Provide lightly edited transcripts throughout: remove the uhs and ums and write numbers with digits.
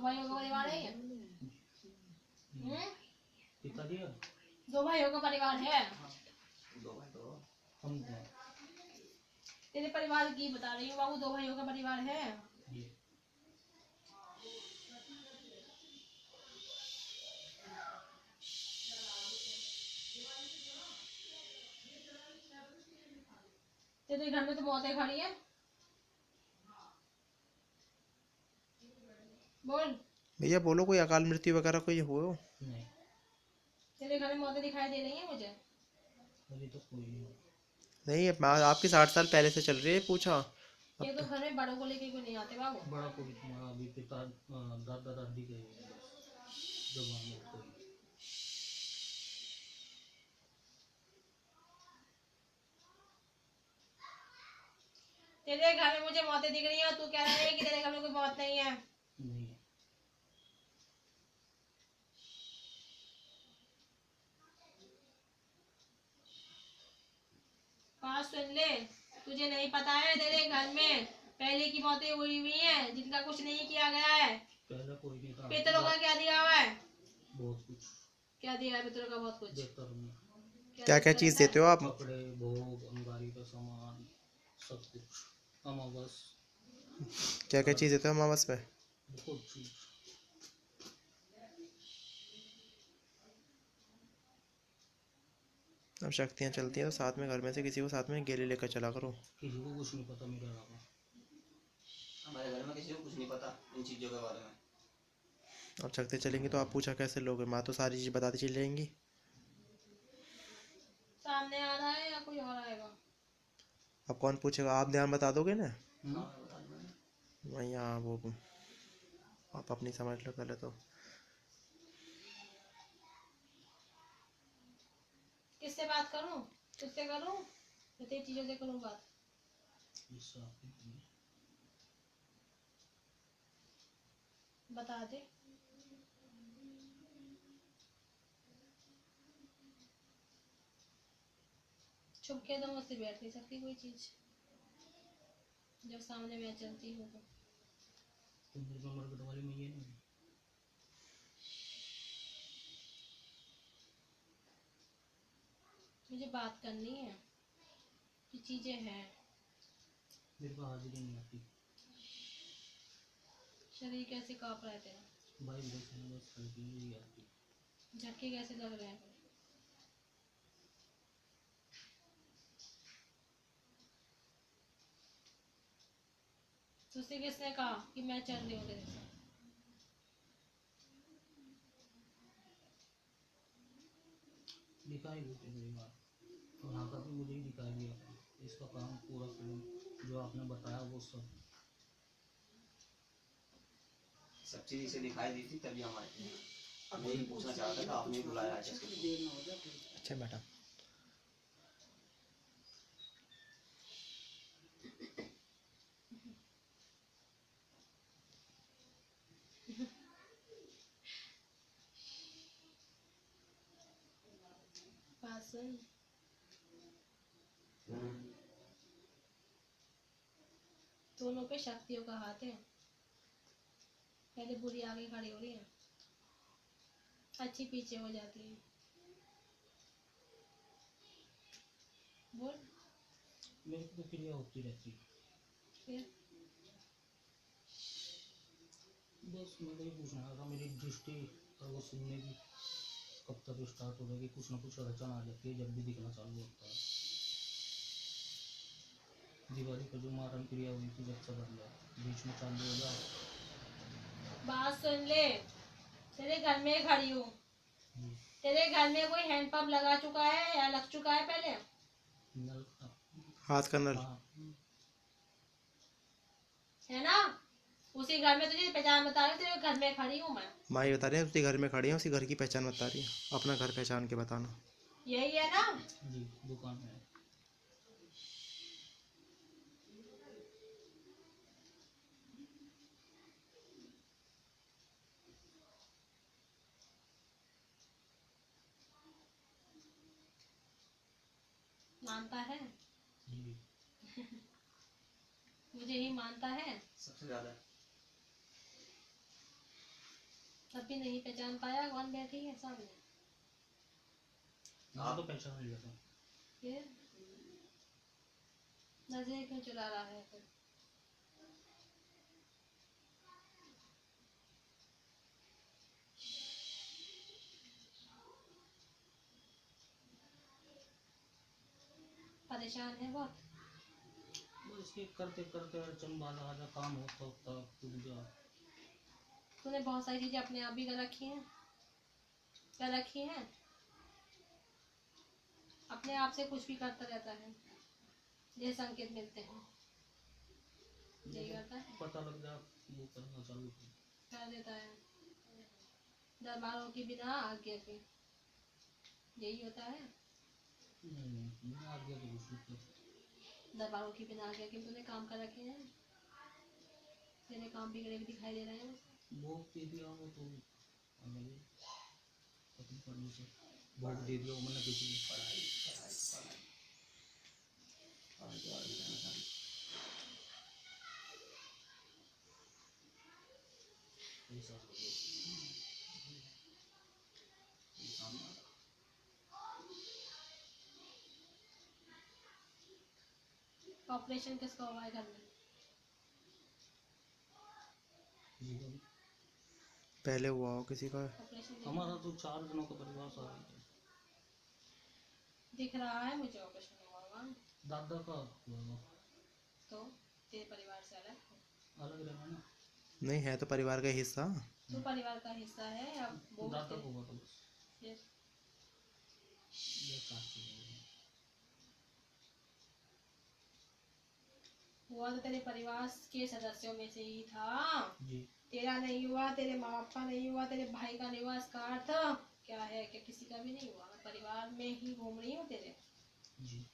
भाइयों का परिवार है ये? पिताजी का 2 भाइयों का परिवार है? दो भाई तो हम तो तेरे परिवार की बता रही हूँ बाबू, 2 भाइयों का परिवार है? ये तेरे घर में तो मौतें खड़ी है, बोल। भैया बोलो, कोई अकाल मृत्यु वगैरह कोई हो? नहीं, तेरे घर में मौतें दिखाई दे रही है मुझे? अभी तो कोई नहीं। नहीं, आपकी 60 साल पहले से चल रही है, पूछा अब ये तो घर में बड़ों को लेके कोई नहीं आते बाबू। बड़ा कोई तुम्हारा अभी पिता दादा दादी के जवान में कोई तेरे घर में मुझे मौतें दिख रही है और तू कह रहा है कि तेरे घर में कोई मौत नहीं है। नहीं है। बात सुन ले, तुझे नहीं पता है तेरे घर में पहले की मौतें हुई हैं जिनका कुछ नहीं किया गया है। पहले कोई नहीं था। पितरों का क्या दिया हुआ है? बहुत कुछ क्या दिया है पितरों का? बहुत कुछ। देता हूँ। क्या क्या चीज़ देते हो आप? कपड़े, भोग, अंगारी का सामान, सब कुछ। अमावस क्या क्या चीज़ देते हो अमावस पे? बहुत चीज। अब शक्तियाँ चलती हैं तो साथ में घर में से किसी को साथ में गेले लेकर चला करो। किसी को कुछ नहीं पता मेरे अलावा। हमारे घर में किसी को कुछ नहीं पता इन चीज़ों के बारे में। अब शक्ति चलेंगी तो आप पूछा कैसे लोगे? माँ तो सारी चीज़ बताती चली जाएंगी। सामने आ रहा है या कोई और आएगा? अब कौन पूछेगा? आप ध्यान बता दोगे ना? हाँ बता दूंगा। वही, हाँ वो आप अपनी समझ लो पहले तो। किससे बात करूं? तुझसे करूं या तेरी चीजों से करूं बात? इससे आपकी नहीं। बता दे। छुप के तो मुझसे बैठ नहीं सकती कोई चीज, जब सामने मैं चलती हूँ तो। तुम मेरे को मरकट वाली में ये नहीं। मुझे बात करनी है कि चीजें हैं। मेरे को हाजिरी नहीं आती। शरीर कैसे कांप रहा है तेरा? भाई ब्रेक बस हल्की ही आती। झटके कैसे लग रहे हैं? तुझसे किसने कहा कि मैं चल रही हूँ तेरे साथ? दिखाई देती मेरी बात। और यहाँ का भी मुझे ही दिखाई दिया था। इसका काम पूरा फिल्म जो आपने बताया वो सब चीज़ इसे दिखाई दी थी तभी हम आए थे। अब यही पूछना चाहता था, आपने ही बुलाया है इसको। अच्छा बेटा। बात सुन, दोनों पे शक्तियों का हाथ है। पहले बुरी आगे खड़ी हो रही है, अच्छी पीछे हो जाती है। बोल। मेरे को तो क्रिया होती रहती। फिर बस मैं तो ये पूछना था मेरी दृष्टि और वो सुनने की कब तक स्टार्ट हो जाएगी? कुछ ना कुछ अड़चन आ जाती है जब भी दिखना चालू होता है। दिवाली पर जो मारन क्रिया हुई थी जब से बदला बीच में चालू हो जाए। बात सुन ले, तेरे घर में खड़ी हूँ। तेरे घर में कोई हैंडपंप लगा चुका है या लग चुका है पहले? नल का हाथ का नल। हाँ। है ना? उसी घर में तुझे पहचान बता रही हूँ, तेरे घर में खड़ी हूँ मैं। माँ ये बता रही है उसी घर में खड़ी है, उसी घर की पहचान बता रही है। अपना घर पहचान के बताना। यही है ना? जी दुकान है। मानता है? जी मुझे ही मानता है? सबसे ज़्यादा अभी नहीं पहचान पाया कौन बैठी है सामने? मैं तो पहचान लिया था। ये नजर क्यों चुरा रहा है फिर? परेशान है बहुत? बस ये करते करते अड़चन बाधा आधा काम होता होता टूट गया। तूने बहुत सारी चीजें अपने आप भी कर रखी हैं, कर रखी हैं। अपने आप से कुछ भी करता रहता है, ये संकेत मिलते हैं, यही करता है, पता लग गया वो करना चालू कर देता है दरबारों की बिना आज्ञा के। यही होता है नहीं बिना आज्ञा के कुछ नहीं करता। दरबारों की बिना आज्ञा के। तूने काम कर रखे हैं, तेरे काम बिगड़े भी दिखाई दे रहे हैं मुझे। भोग दे दिया वो तो खत्म कर लो सर। भोग दे दिया वो मैंने किसी को पढ़ाई पढ़ाई पढ़ाई और आगे जाना था। ऐसा हो गया। ये सामने आ रहा। ऑपरेशन किसका हुआ है घर में? किसी का भी पहले हुआ हो किसी का? ऑपरेशन हमारा तो 4 जनों का परिवार सारा है। दिख रहा है मुझे ऑपरेशन हुआ हुआ। दादा का हुआ तो तेरे परिवार से अलग है? अलग रहना ना। नहीं है तो परिवार का हिस्सा। तू परिवार का हिस्सा है या तो वो दादा तेरे- को हुआ था बस। फिर ये चाची को हुआ तो तेरे परिवार के सदस्यों में से ही था। जी। तेरा नहीं हुआ, तेरे माँ बाप का नहीं हुआ, तेरे भाई का नहीं हुआ। इसका अर्थ क्या है कि किसी का भी नहीं हुआ। मैं परिवार में ही घूम रही हूँ तेरे। जी।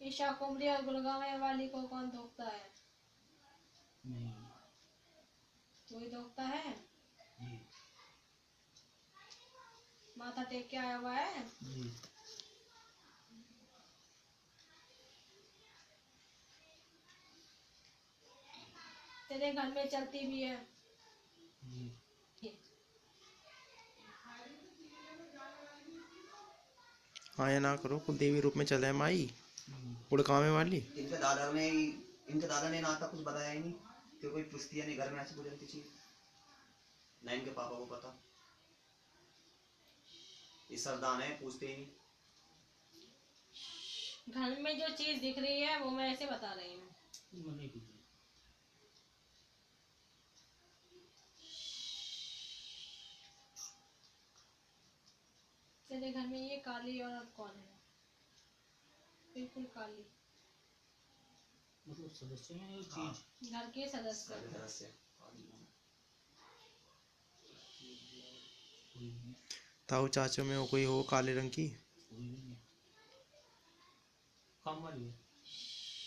ईशा कुमरी और गुड़गांव वाली को कौन धोखता है? नहीं। तू ही धोखता है। जी। माथा टेक के आया हुआ है। जी। तेरे घर में चलती भी है। जी। हाँ या ना करो, कुल देवी रूप में चले हैं माई उड़कावे वाली। इनके दादा ने ना था कुछ बताया ही नहीं कि कोई पुश्ती है नहीं घर में ऐसी बुझलती चीज ना इनके पापा को पता। ये सरदान है पूछते ही नहीं। घर में जो चीज दिख रही है वो मैं ऐसे बता रही हूँ। मैं नहीं कुछ। तेरे घर में ये काली औरत कौन है? बिल्कुल काली। मतलब सदस्य में ये हाँ। चीज घर के सदस्य। सदस्य कोई नहीं। ताऊ चाचों में हो कोई हो काले रंग की? कोई भी नहीं। काम वाली है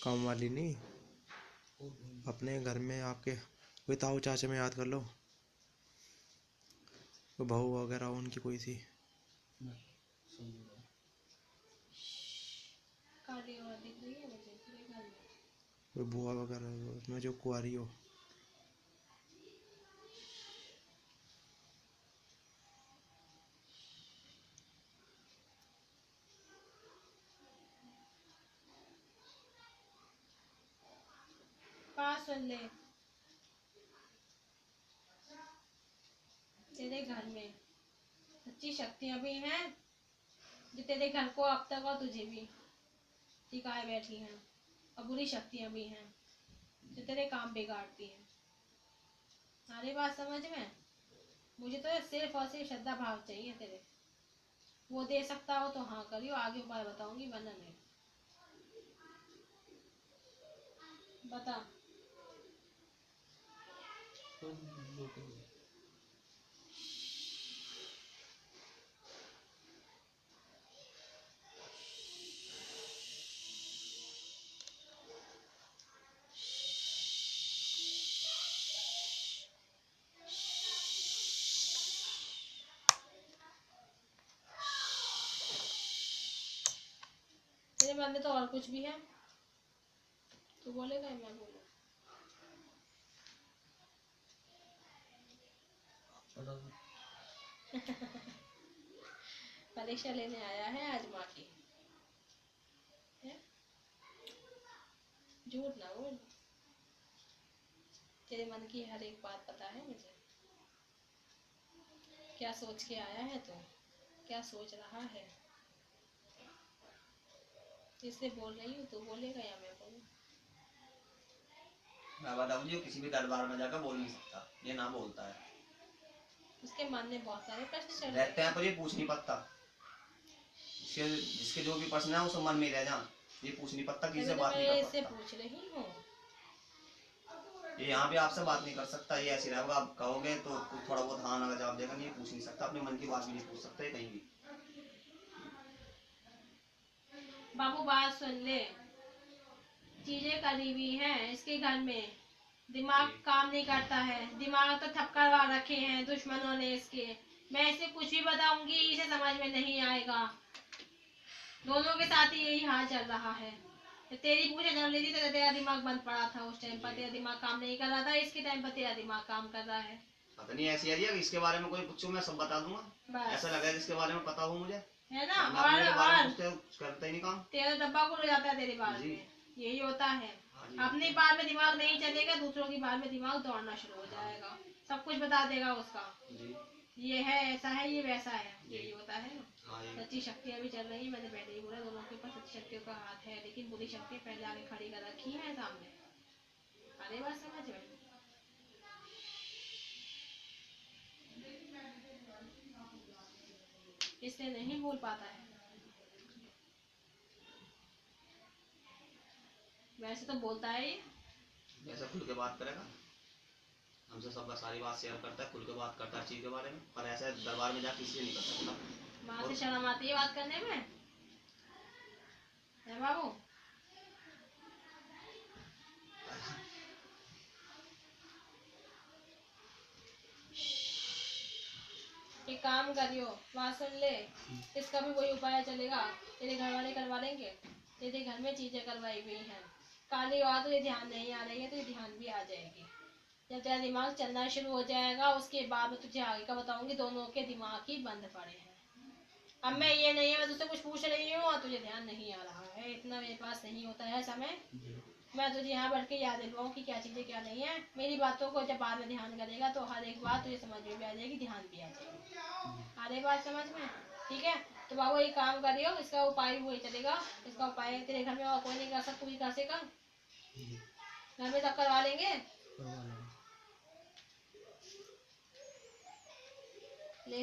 काम वाली नहीं? और कोई नहीं। अपने घर में आपके कोई ताऊ चाचा में याद कर लो, कोई बहू वगैरह हो उनकी कोई सी। नहीं सही है। काली औरत दिख रही है मुझे तेरे घर में। कोई बुआ वगैरह हो उसमें जो कुंवारी हो। पास सुन ले, तेरे घर में अच्छी शक्तियां भी हैं जो तेरे घर को अब तक और तुझे भी टिकाए बैठी हैं, और बुरी शक्तियां भी हैं जो तेरे काम बिगाड़ती हैं। सारी बात समझ में? मुझे तो सिर्फ और सिर्फ श्रद्धा भाव चाहिए तेरे। वो दे सकता हो तो हाँ करियो, आगे उपाय बताऊंगी, वरना नहीं। बता। तो जो करो। तेरे मन में तो और कुछ भी है, तू बोलेगा या मैं बोलूं? बता दो। परीक्षा लेने आया है आज माँ की, है? झूठ ना बोल, तेरे मन की हर एक बात पता है मुझे। क्या सोच के आया है तू, क्या सोच रहा है, इसलिए बोल रही हूँ। तू बोलेगा या मैं बोलूं? मैं बताऊँ जी, किसी भी दरबार में जाकर बोल नहीं सकता, ये ना बोलता है। उसके मन में बहुत सारे प्रश्न चल रहते रहे हैं पर ये पूछ नहीं पाता। जिसके जो भी प्रश्न है वो सब मन में ही रह जा, ये पूछ नहीं पाता, किसी से हैं। बात मैं नहीं कर इससे सकता। पूछ रही हूँ। ये यहाँ भी आपसे बात नहीं कर सकता, ये ऐसे रहेगा। आप कहोगे तो थोड़ा बहुत हाँ ना का जवाब देगा, नहीं पूछ नहीं सकता, अपने मन की बात भी नहीं पूछ सकता है कहीं भी। बाबू बात सुन ले, चीजें करीबी हैं इसके घर में, दिमाग काम नहीं करता है, दिमाग तो थपकड़वा रखे हैं दुश्मनों ने इसके। मैं इसे कुछ भी बताऊंगी इसे समझ में नहीं आएगा। दोनों के साथ ही यही हाल चल रहा है। तेरी पूछे जब लेती तो तेरा दिमाग बंद पड़ा था, उस टाइम पर तेरा दिमाग काम नहीं कर रहा था, इसके टाइम पर तेरा दिमाग काम कर रहा है। पता नहीं ऐसी है कि इसके बारे में कोई पूछो मैं सब बता दूंगा, बस ऐसा लगा जिसके बारे में पता हो मुझे, है ना। मैं अपने बारे में और पूछते कुछ करता ही नहीं काम। तेरा डब्बा खुल हो जाता है तेरे बाल जी। में, यही होता है। हाँ जी। अपनी बाल में दिमाग नहीं चलेगा, दूसरों की बाल में दिमाग दौड़ना शुरू हो जाएगा, सब कुछ बता देगा उसका। जी। ये है, ऐसा है, ये वैसा है, यही होता है ना। हाँ जी। सच्ची शक्तियाँ भी चल रही है, मैंने पहले ही बोला दोनों के ऊपर सच्ची शक्तियों का हाथ है, लेकिन बुरी शक्तियाँ पहले आगे खड़ी कर रखी है सामने। अरे बात समझ में? इसलिए नहीं भूल पाता है। वैसे तो बोलता है ये, ऐसा खुल के बात करेगा, हमसे सबका सारी बात शेयर करता है, खुल के बात करता है चीज के बारे में, पर ऐसे दरबार में जाके किसी से नहीं कर सकता। माँ से शर्म आती है बात करने में, है बाबू? एक काम करियो, बात सुन ले, इसका भी कोई उपाय चलेगा। तेरे घर वाले करवा लेंगे, तेरे घर में चीजें करवाई हुई हैं, काली और तुझे ध्यान नहीं आ रही है, तुझे ध्यान भी आ जाएगी। जब तेरा दिमाग चलना शुरू हो जाएगा उसके बाद मैं तुझे आगे का बताऊंगी। दोनों के दिमाग ही बंद पड़े हैं। अब मैं ये नहीं है मैं तुझसे कुछ पूछ रही हूँ और तुझे ध्यान नहीं आ रहा है, इतना मेरे पास नहीं होता है समय। मैं तुझे यहाँ बैठ के याद दिलवाऊँ कि क्या चीज़ें क्या नहीं है। मेरी बातों को जब बाद में ध्यान करेगा तो हर एक बात तुझे समझ में भी आ जाएगी, ध्यान भी आ जाएगी। आ रही बात समझ में? ठीक है, तो बाबू एक काम करियो, इसका उपाय भी वही चलेगा। इसका उपाय तेरे घर में और कोई नहीं कर सकता, तू ही कर सकेगा। घर में सब करवा लेंगे।